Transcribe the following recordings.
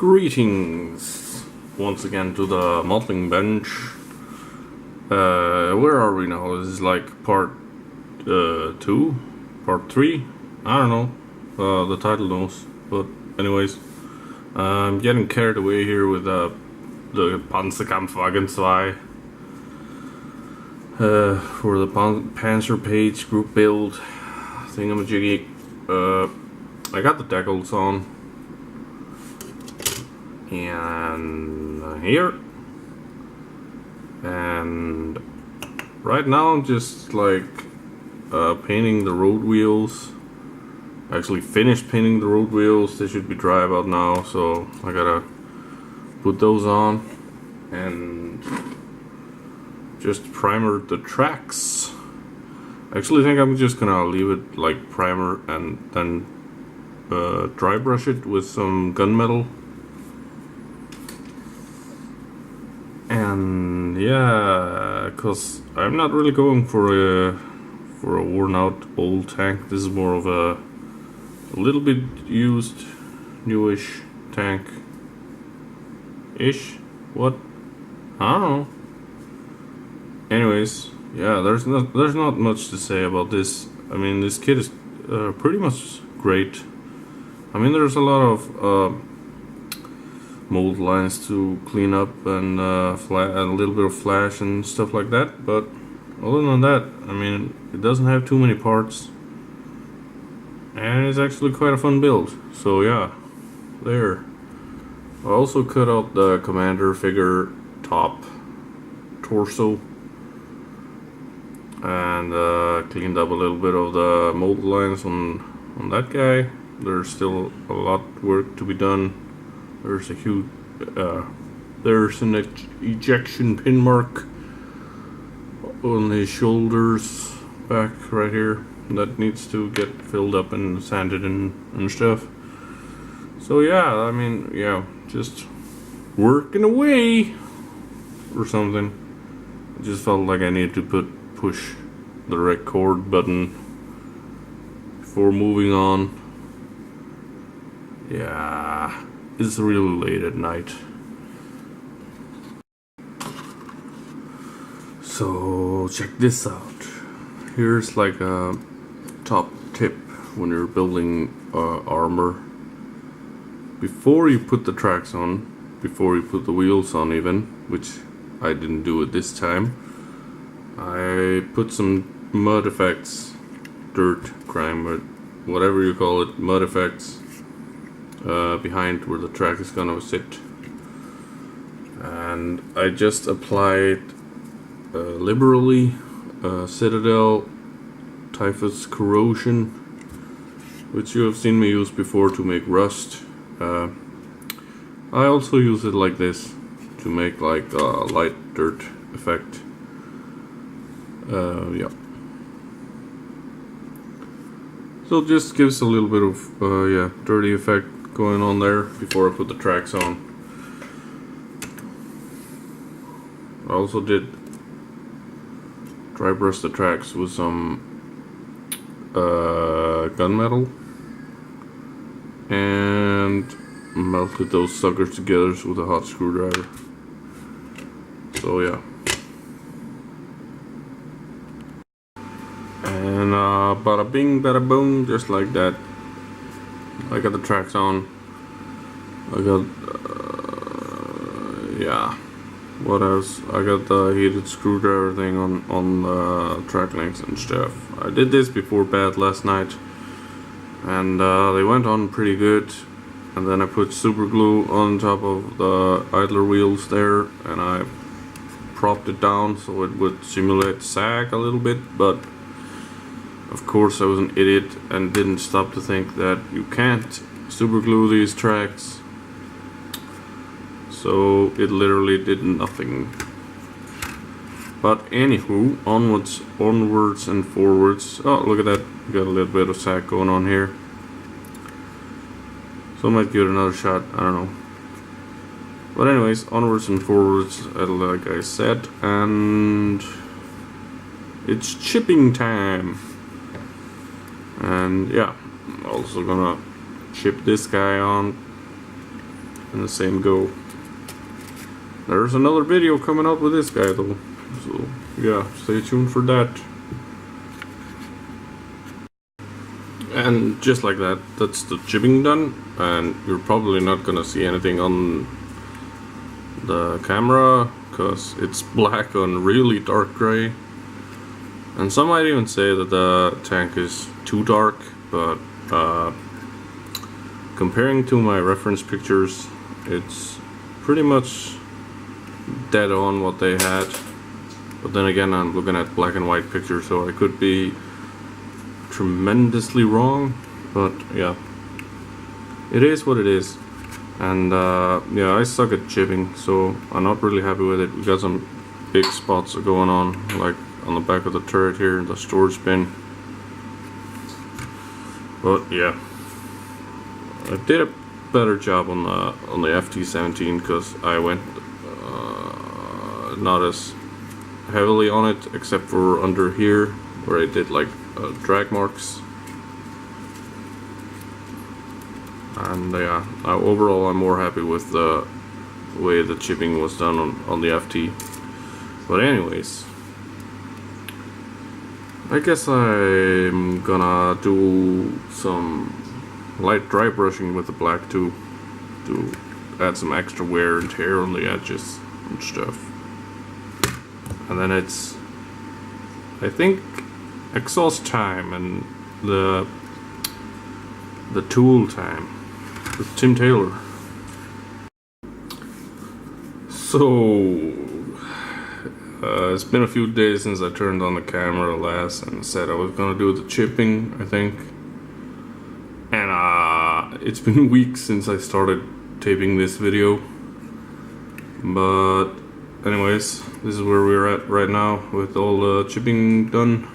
Greetings once again to the modeling bench. Where are we now? This is like part 2? Part 3? I don't know. The title knows. But anyways, I'm getting carried away here with the Panzer II for the Panzer page group build thingamajiggy. I got the decals on. And here, and right now I'm just like painting the road wheels. I actually finished painting the road wheels. They should be dry about now, so I gotta put those on and just primer the tracks. I actually think I'm just gonna leave it like primer and then dry brush it with some gunmetal. And yeah, cause I'm not really going for a worn out old tank. This is more of a little bit used, newish tank. Ish? What? I don't know. Anyways, yeah, there's not much to say about this. I mean, this kit is pretty much great. I mean, there's a lot of mold lines to clean up and a little bit of flash and stuff like that, but other than that, I mean, it doesn't have too many parts and it's actually quite a fun build. So yeah, there. I also cut out the commander figure top torso and cleaned up a little bit of the mold lines on that guy. There's still a lot of work to be done. There's a huge, there's an ejection pin mark on his shoulders back right here that needs to get filled up and sanded and stuff. So yeah, I mean, yeah, just working away or something. I just felt like I needed to push the record button before moving on. Yeah. It's really late at night. So check this out. Here's like a top tip when you're building armor. Before you put the tracks on, before you put the wheels on even, which I didn't do it this time, I put some mud effects, dirt, grime, or whatever you call it, mud effects behind where the track is gonna sit, and I just applied liberally Citadel Typhus Corrosion, which you have seen me use before to make rust. I also use it like this to make like a light dirt effect. Yeah. So it just gives a little bit of yeah, dirty effect going on there before I put the tracks on. I also did dry brush the tracks with some gunmetal and melted those suckers together with a hot screwdriver. So yeah. And bada bing, bada boom, just like that. I got the tracks on. I got, yeah. What else? I got the heated screwdriver thing on the track links and stuff. I did this before bed last night, and they went on pretty good. And then I put super glue on top of the idler wheels there, and I propped it down so it would simulate sag a little bit, but of course I was an idiot and didn't stop to think that you can't super glue these tracks. So it literally did nothing. But anywho, onwards and forwards. Oh, look at that. We got a little bit of sag going on here. So I might give it another shot, I don't know. But anyways, onwards and forwards, like I said, and it's chipping time. And yeah, I'm also gonna chip this guy on in the same go. There's another video coming out with this guy though, so yeah, stay tuned for that. And just like that, that's the jibbing done, and you're probably not gonna see anything on the camera because it's black on really dark gray, and some might even say that the tank is too dark, but comparing to my reference pictures, it's pretty much dead on what they had. But then again, I'm looking at black and white pictures, so I could be tremendously wrong, but yeah, it is what it is. And yeah, I suck at jibbing, so I'm not really happy with it. We got some big spots going on, like on the back of the turret here in the storage bin. But yeah, I did a better job on the FT17 because I went not as heavily on it, except for under here where I did like drag marks. And yeah, overall I'm more happy with the way the chipping was done on the FT. But anyways, I guess I'm gonna do some light dry brushing with the black too, to add some extra wear and tear on the edges and stuff. And then it's, I think, exhaust time and the tool time with Tim Taylor. So it's been a few days since I turned on the camera last and said I was gonna do the chipping, I think, and it's been weeks since I started taping this video. But anyways, this is where we're at right now with all the chipping done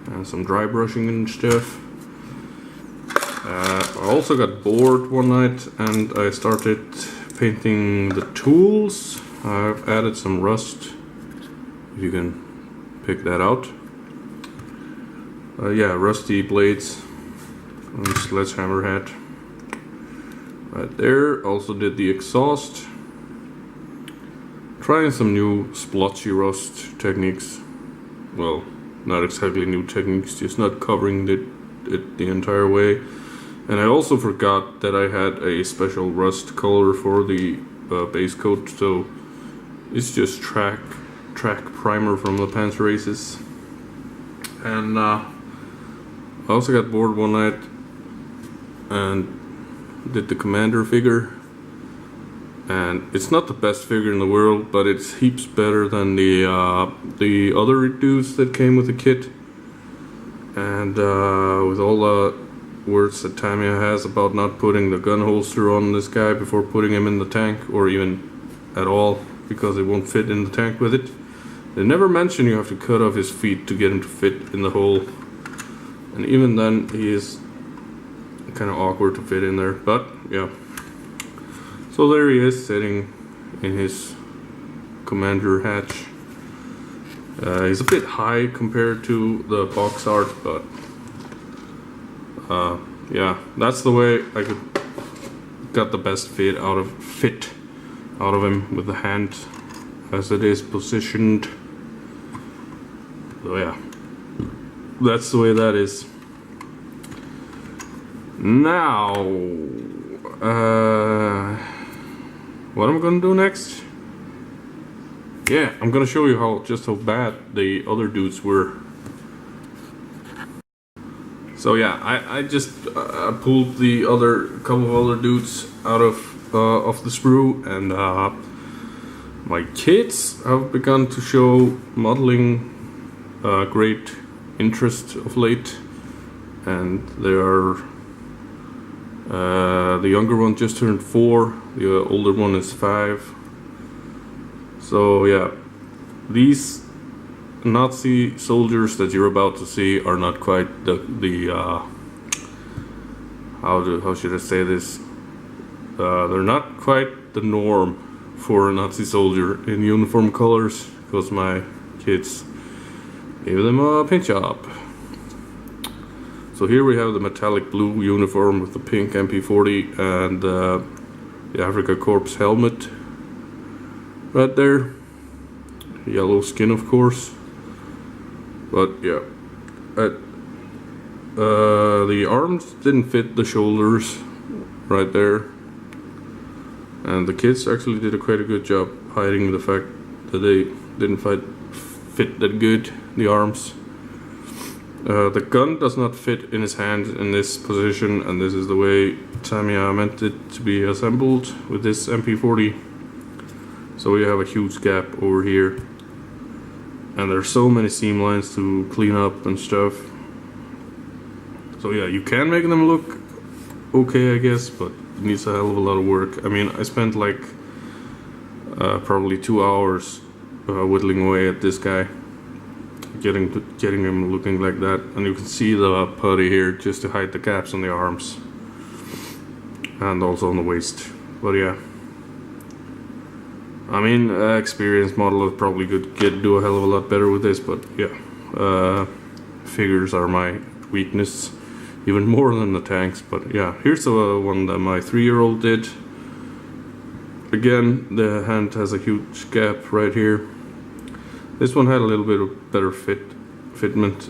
and some dry brushing and stuff. I also got bored one night and I started painting the tools. I've added some rust, if you can pick that out. Yeah, rusty blades and sledgehammer head right there. Also did the exhaust. Trying some new splotchy rust techniques. Well, not exactly new techniques, just not covering it the entire way. And I also forgot that I had a special rust color for the base coat, so it's just track primer from the Panzer races. And I also got bored one night and did the commander figure. And it's not the best figure in the world, but it's heaps better than the other dudes that came with the kit. And with all the words that Tamiya has about not putting the gun holster on this guy before putting him in the tank, or even at all, because it won't fit in the tank with it. They never mention you have to cut off his feet to get him to fit in the hole. And even then, he is kind of awkward to fit in there, but yeah. So there he is, sitting in his commander hatch. He's a bit high compared to the box art, but yeah, that's the way I got the best fit out of him with the hand as it is positioned. So yeah, that's the way that is. Now, what am I gonna do next? Yeah, I'm gonna show you how bad the other dudes were. So yeah, I just pulled the couple of other dudes out of the sprue, and my kids have begun to show modeling great interest of late, and they are the younger one just turned 4, the older one is 5. So yeah, these Nazi soldiers that you're about to see are not quite the how should I say this? They're not quite the norm for a Nazi soldier in uniform colors, because my kids gave them a paint job. So here we have the metallic blue uniform with the pink MP40 and the Africa Corps helmet right there. Yellow skin, of course. But yeah, the arms didn't fit the shoulders right there, and the kids actually did quite a good job hiding the fact that they didn't fit that good, the arms. The gun does not fit in his hand in this position, and this is the way Tamiya meant it to be assembled with this MP40. So we have a huge gap over here, and there's so many seam lines to clean up and stuff. So yeah, you can make them look okay, I guess, but it needs a hell of a lot of work. I mean, I spent like probably 2 hours whittling away at this guy, getting him looking like that, and you can see the putty here just to hide the gaps on the arms and also on the waist. But yeah, I mean, experienced model would probably do a hell of a lot better with this, but yeah, figures are my weakness, even more than the tanks. But yeah, here's the one that my 3-year-old did. Again, the hand has a huge gap right here. This one had a little bit of better fitment.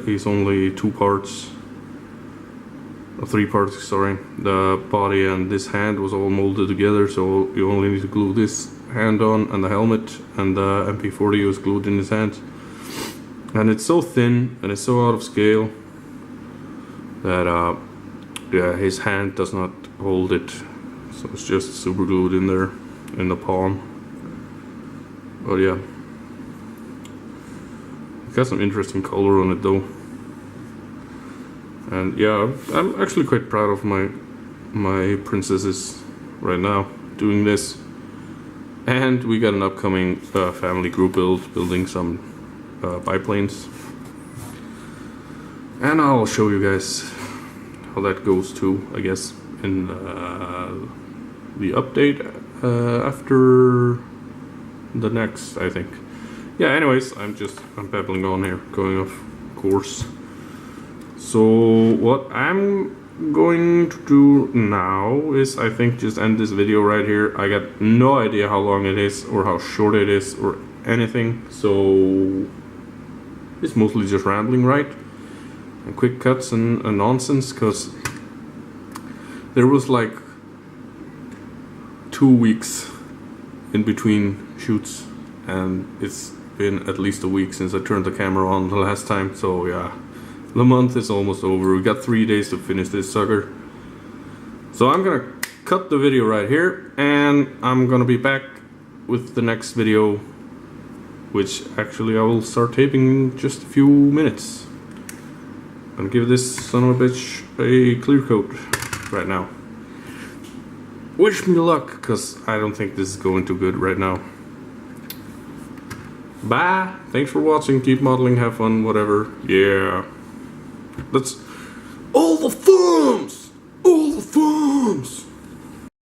He's only 3 parts, sorry. The body and this hand was all molded together, so you only need to glue this hand on and the helmet, and the MP40 was glued in his hand. And it's so thin and it's so out of scale that yeah, his hand does not hold it, so it's just super glued in there in the palm. But yeah, got some interesting color on it though, and yeah, I'm actually quite proud of my princesses right now doing this. And we got an upcoming family group building some biplanes, and I'll show you guys how that goes too, I guess, in the update after the next, I think. Yeah, anyways, I'm babbling on here, going off course. So what I'm going to do now is, I think, just end this video right here. I got no idea how long it is or how short it is or anything, so it's mostly just rambling, right? And quick cuts and nonsense, because there was like 2 weeks in between shoots, and it's been at least a week since I turned the camera on the last time. So yeah, the month is almost over. We got 3 days to finish this sucker. So I'm gonna cut the video right here, and I'm gonna be back with the next video, which actually I will start taping in just a few minutes. I'm gonna give this son of a bitch a clear coat right now. Wish me luck, because I don't think this is going too good right now. Bye. Thanks for watching. Keep modeling, have fun, whatever. Yeah. That's all the thumbs. All the thumbs.